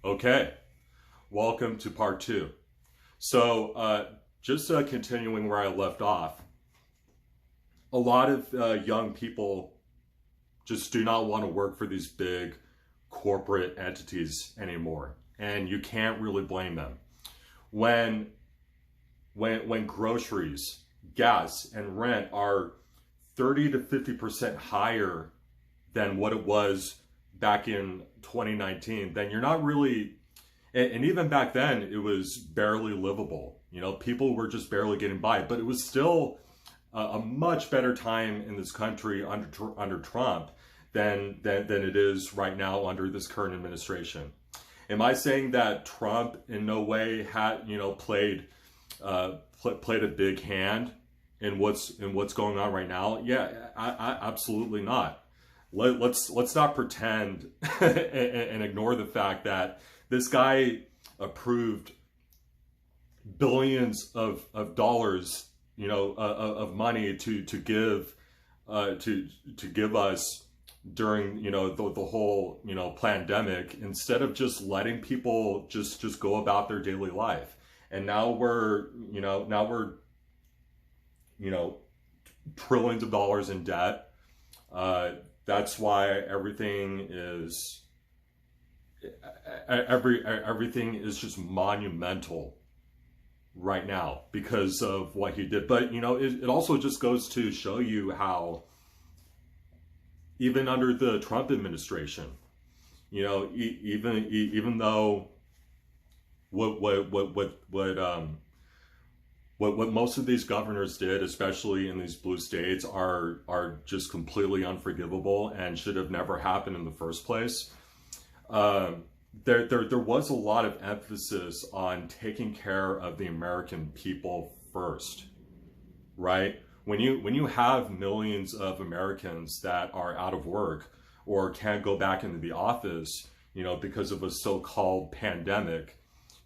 Okay, welcome to part two. Just continuing where I left off, a lot of young people just do not want to work for these big corporate entities anymore, and you can't really blame them. When groceries, gas, and rent are 30 to 50% higher than what it was back in 2019, then you're not really, and even back then it was barely livable. You know, people were just barely getting by, but it was still a much better time in this country under Trump than it is right now under this current administration. Am I saying that Trump in no way had, played a big hand in what's going on right now? Yeah, I absolutely not. Let's not pretend and ignore the fact that this guy approved billions of dollars, of money to give us during the whole pandemic, instead of just letting people just go about their daily life. And now we're trillions of dollars in debt. That's why everything is just monumental right now because of what he did. But it also just goes to show you how even under the Trump administration, even though what most of these governors did, especially in these blue states, are just completely unforgivable and should have never happened in the first place. There was a lot of emphasis on taking care of the American people first, right? When you have millions of Americans that are out of work or can't go back into the office, because of a so-called pandemic,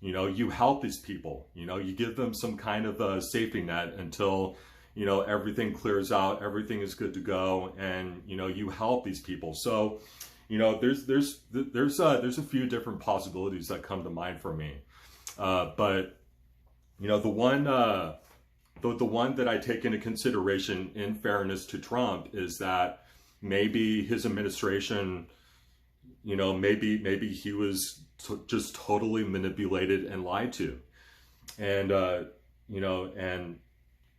you help these people, you give them some kind of a safety net until, everything clears out, everything is good to go, and, you help these people. So, there's a few different possibilities that come to mind for me. But, the one that I take into consideration, in fairness to Trump, is that maybe his administration, maybe he was just totally manipulated and lied to, and and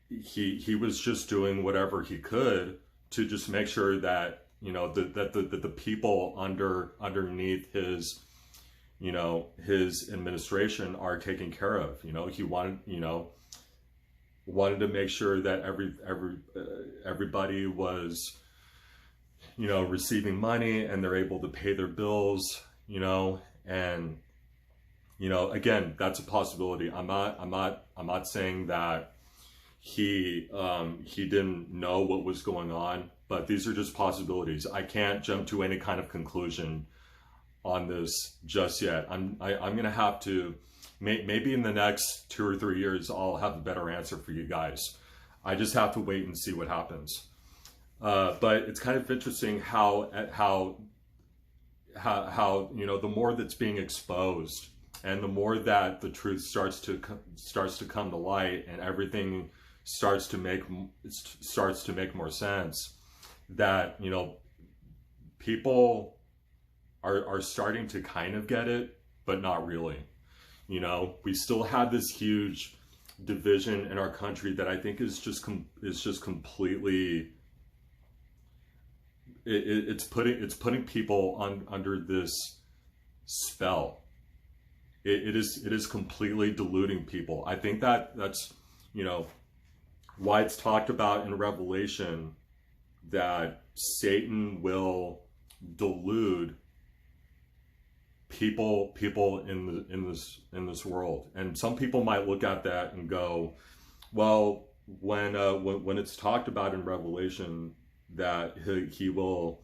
he was just doing whatever he could to just make sure that that the people underneath his his administration are taken care of. He wanted to make sure that everybody was receiving money and they're able to pay their bills, and again, that's a possibility. I'm not saying that he didn't know what was going on, but these are just possibilities. I can't jump to any kind of conclusion on this just yet. I'm gonna have to, maybe in the next 2 or 3 years, I'll have a better answer for you guys. I just have to wait and see what happens. But it's kind of interesting how the more that's being exposed and the more that the truth starts to come to light and everything starts to make more sense, that people are starting to kind of get it, but not really. We still have this huge division in our country that I think is just completely, it's putting people under this spell. It is completely deluding people. I think that's why it's talked about in Revelation that Satan will delude people in this world. And some people might look at that and go, well, when it's talked about in Revelation that he will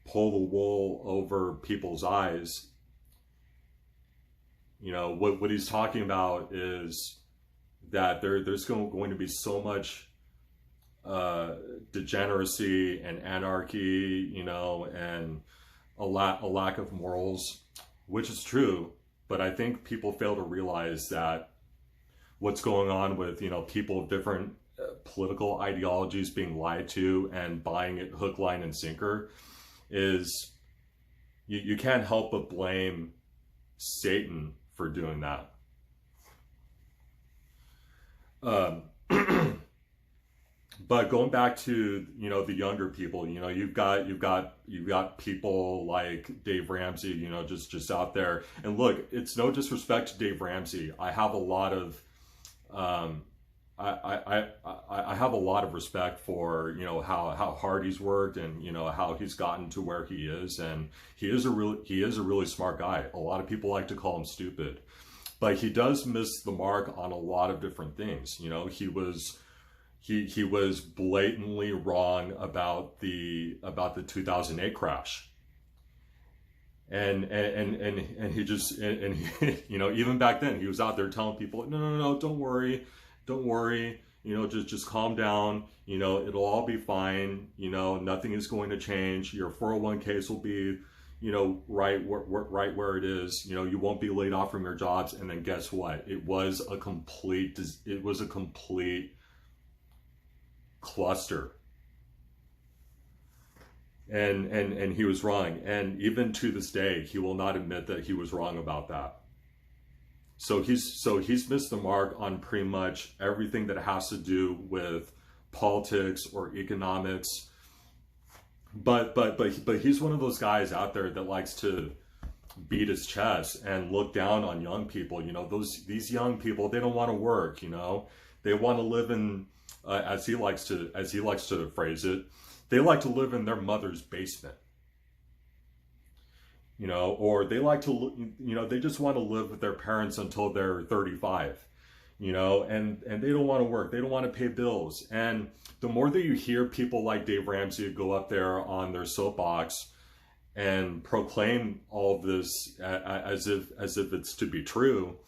pull the wool over people's eyes, what he's talking about is that there's going to be so much degeneracy and anarchy, and a lack of morals which is true, but I think people fail to realize that what's going on with, you know, people of different political ideologies being lied to and buying it hook, line, and sinker is you can't help but blame Satan for doing that. But going back to, you know, the younger people, you know, you've got people like Dave Ramsey, you know, just out there. And look, it's no disrespect to Dave Ramsey. I have a lot of I have a lot of respect for, you know, how hard he's worked and, you know, how he's gotten to where he is, and he is a really smart guy. A lot of people like to call him stupid, but he does miss the mark on a lot of different things. You know, he was blatantly wrong about the 2008 crash. And he just, and he, you know, even back then he was out there telling people, no, don't worry, you know, just calm down, you know, it'll all be fine, you know, nothing is going to change, your 401ks will be, you know, right where it is, you know, you won't be laid off from your jobs. And then guess what? It was a complete cluster. And he was wrong. And even to this day, he will not admit that he was wrong about that. So he's missed the mark on pretty much everything that has to do with politics or economics. But he's one of those guys out there that likes to beat his chest and look down on young people. You know, these young people, they don't want to work, you know. They want to live in as he likes to phrase it, they like to live in their mother's basement. You know, or they like to, you know, they just want to live with their parents until they're 35, you know, and they don't want to work. They don't want to pay bills. And the more that you hear people like Dave Ramsey go up there on their soapbox and proclaim all of this as if it's to be true,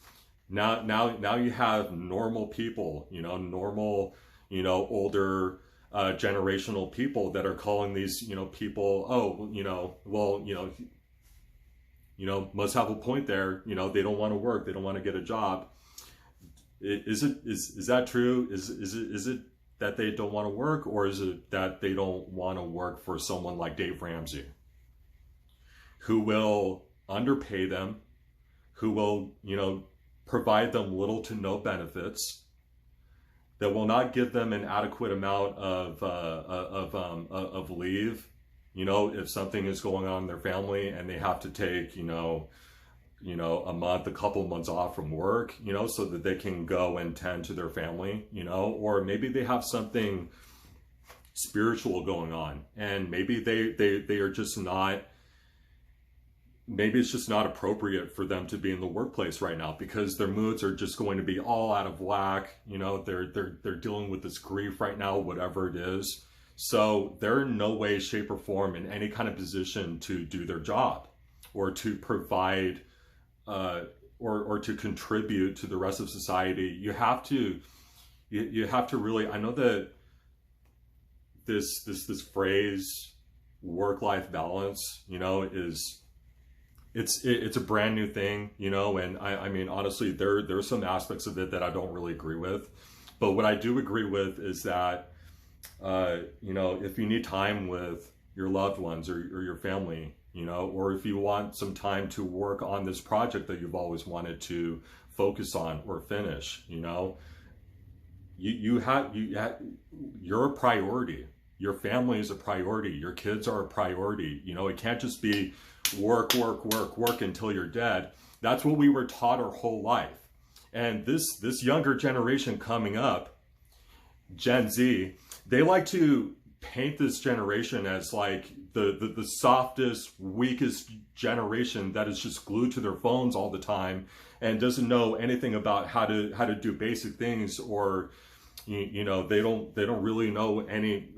now you have normal people, you know, older generational people that are calling these, you know, people, oh, you know, well, you know, must have a point there. You know, they don't want to work. They don't want to get a job. Is that true? Is it that they don't want to work, or is it that they don't want to work for someone like Dave Ramsey, who will underpay them, who will, you know, provide them little to no benefits, that will not give them an adequate amount of leave. You know, if something is going on in their family and they have to take, you know, a month, a couple of months off from work, you know, so that they can go and tend to their family, you know, or maybe they have something spiritual going on, and maybe they are just not, maybe it's just not appropriate for them to be in the workplace right now because their moods are just going to be all out of whack. You know, they're dealing with this grief right now, whatever it is. So they're in no way, shape, or form in any kind of position to do their job or to provide or to contribute to the rest of society. You have to really, I know that this phrase work-life balance, you know, it's a brand new thing, you know, and I mean, honestly, there's some aspects of it that I don't really agree with. But what I do agree with is that, you know, if you need time with your loved ones or your family, you know, or if you want some time to work on this project that you've always wanted to focus on or finish, you know, you're a priority. Your family is a priority. Your kids are a priority. You know, it can't just be work until you're dead. That's what we were taught our whole life. And this younger generation coming up, Gen Z, they like to paint this generation as like the softest, weakest generation that is just glued to their phones all the time and doesn't know anything about how to do basic things, or you know, they don't really know any,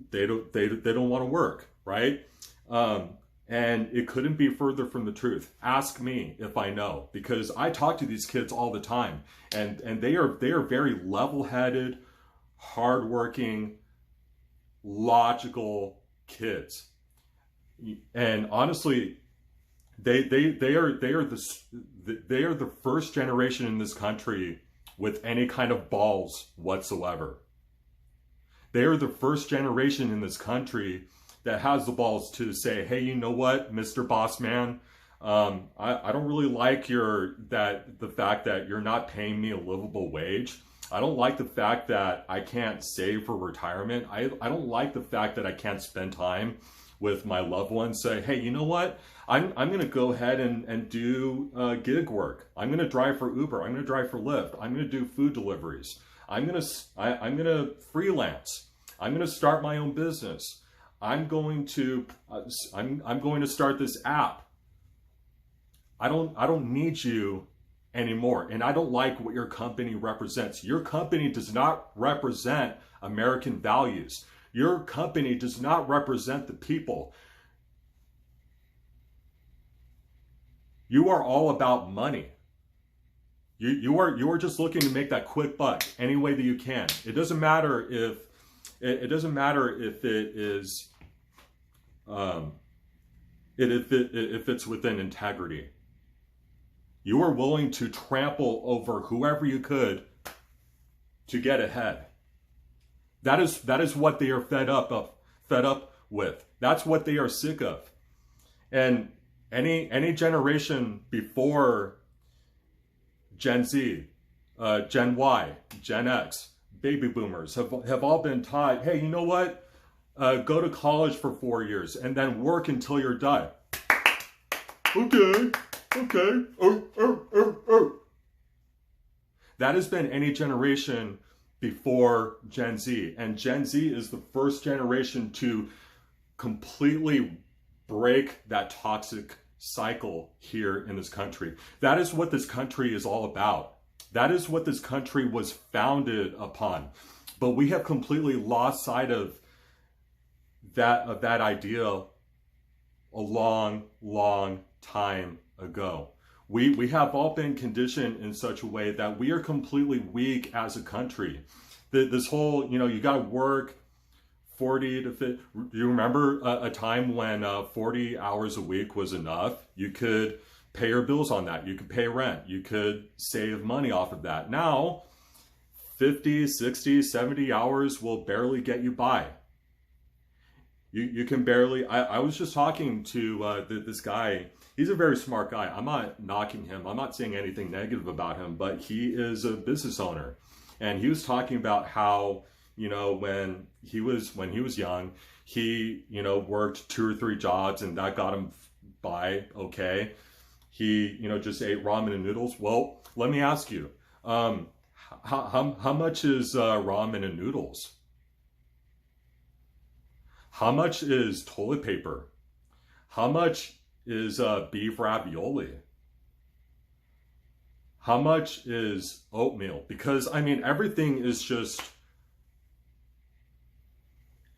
they don't want to work, right? And it couldn't be further from the truth. Ask me if I know, because I talk to these kids all the time, and they are very level-headed, hardworking, logical kids. And honestly, They are the first generation in this country with any kind of balls whatsoever. They are the first generation in this country that has the balls to say, hey, you know what, Mr. Boss Man, I don't really like the fact that you're not paying me a livable wage. I don't like the fact that I can't save for retirement. I don't like the fact that I can't spend time with my loved ones. Say, hey, you know what? I'm going to go ahead and do gig work. I'm going to drive for Uber. I'm going to drive for Lyft. I'm going to do food deliveries. I'm going to freelance. I'm going to start my own business. I'm going to start this app. I don't need you anymore, and I don't like what your company represents. Your company does not represent American values. Your company does not represent the people. You are all about money. You are just looking to make that quick buck any way that you can. It doesn't matter if it is if it's within integrity. You are willing to trample over whoever you could to get ahead. That is what they are fed up with. That's what they are sick of. And any generation before Gen Z, Gen Y, Gen X, baby boomers have all been taught, hey, you know what? Go to college for 4 years and then work until you're done. Okay. That has been any generation before Gen Z. And Gen Z is the first generation to completely break that toxic cycle here in this country. That is what this country is all about. That is what this country was founded upon. But we have completely lost sight of that idea a long time ago. We have all been conditioned in such a way that we are completely weak as a country. This whole, you got to work 40 to 50. Do you remember a time when 40 hours a week was enough? You could pay your bills on that. You could pay rent. You could save money off of that. Now, 50, 60, 70 hours will barely get you by. You can barely. I was just talking to this guy. He's a very smart guy. I'm not knocking him. I'm not saying anything negative about him, but he is a business owner. And he was talking about how, when he was young, he, worked 2 or 3 jobs and that got him by okay. He, just ate ramen and noodles. Well, let me ask you, how much is ramen and noodles? How much is toilet paper? How much is beef ravioli? How much is oatmeal? Because everything is just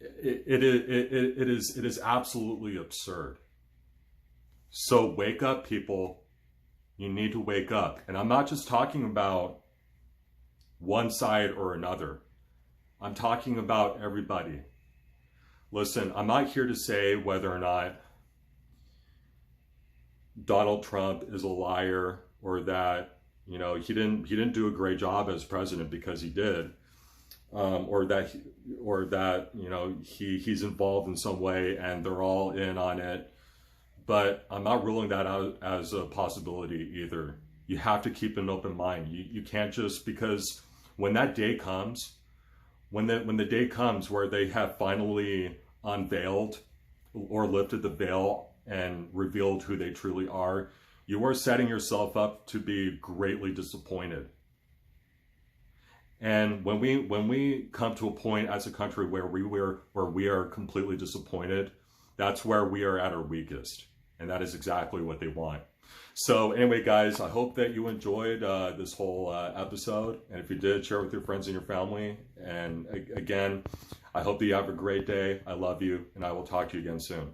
it is absolutely absurd. So wake up, people. You need to wake up. And I'm not just talking about one side or another. I'm talking about everybody. Listen, I'm not here to say whether or not Donald Trump is a liar or that, he didn't do a great job as president, because he did, or that he's involved in some way and they're all in on it. But I'm not ruling that out as a possibility either. You have to keep an open mind. You can't just, because when that day comes, when the day comes where they have finally unveiled or lifted the veil and revealed who they truly are, you are setting yourself up to be greatly disappointed. And when we come to a point as a country where we are completely disappointed, that's where we are at our weakest. And that is exactly what they want. So anyway, guys, I hope that you enjoyed this whole episode. And if you did, share it with your friends and your family. And again, I hope that you have a great day. I love you, and I will talk to you again soon.